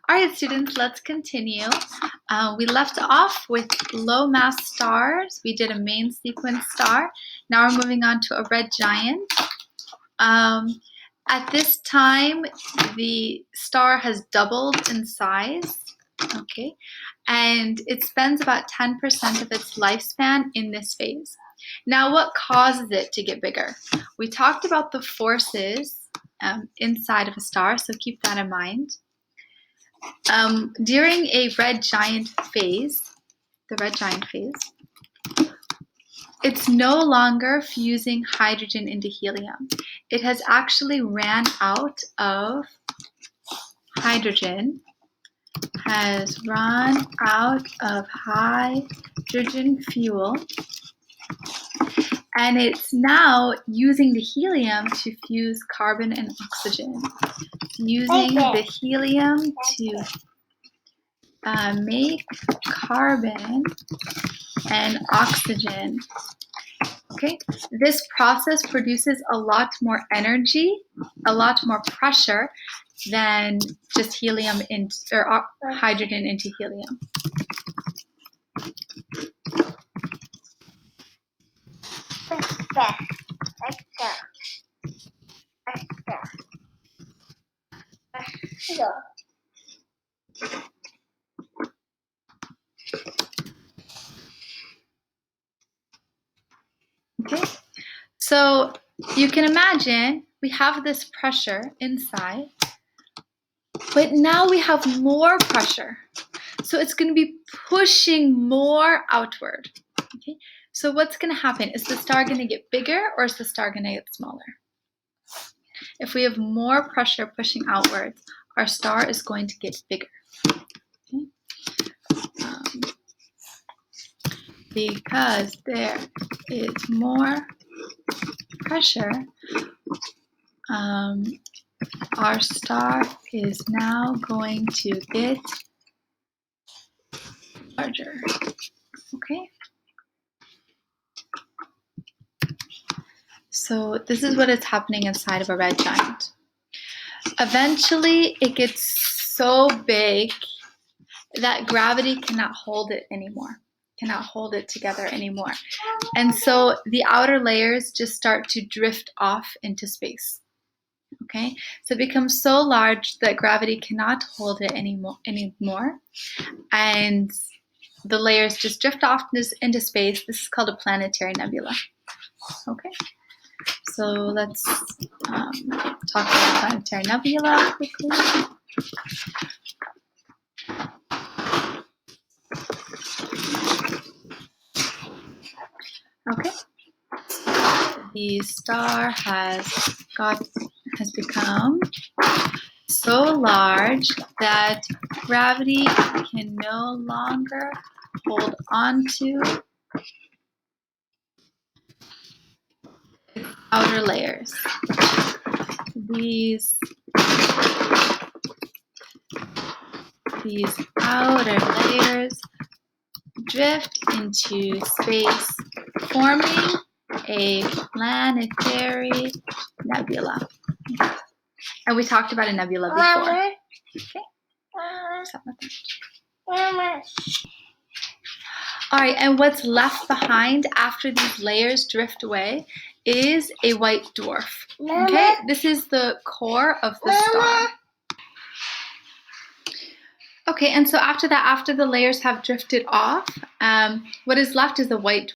All right, students, let's continue. We left off with low mass stars. We did a main sequence star. Now we're moving on to a red giant. At this time, the star has doubled in size, okay, and it spends about 10% of its lifespan in this phase. Now, what causes it to get bigger? We talked about the forces inside of a star, so keep that in mind. During a red giant phase, the red giant phase, it's no longer fusing hydrogen into helium. It has actually ran out of hydrogen, fuel, and it's now using the helium to fuse carbon and oxygen. It's using the helium to make carbon and oxygen. Okay, this process produces a lot more energy, a lot more pressure than just helium or hydrogen into helium. Okay, so you can imagine we have this pressure inside, but now we have more pressure. So it's going to be pushing more outward. Okay, so what's going to happen? Is the star going to get bigger or is the star going to get smaller? If we have more pressure pushing outwards, our star is going to get bigger. Okay? Because there is more pressure, our star is now going to get larger. Okay? So this is what is happening inside of a red giant. Eventually, it gets so big that gravity cannot hold it anymore, cannot hold it together anymore. And so the outer layers just start to drift off into space. Okay, so it becomes so large that gravity cannot hold it anymore, and the layers just drift off into space. This is called a planetary nebula. Okay, so let's talk about planetary nebula quickly. Okay, the star has become so large that gravity can no longer hold onto its outer layers. These outer layers drift into space, forming a planetary nebula. And we talked about a nebula before. Mama. Okay. All right, and what's left behind after these layers drift away is a white dwarf. Okay, this is the core of the star. Okay, and so after that, after the layers have drifted off, what is left is a white dwarf.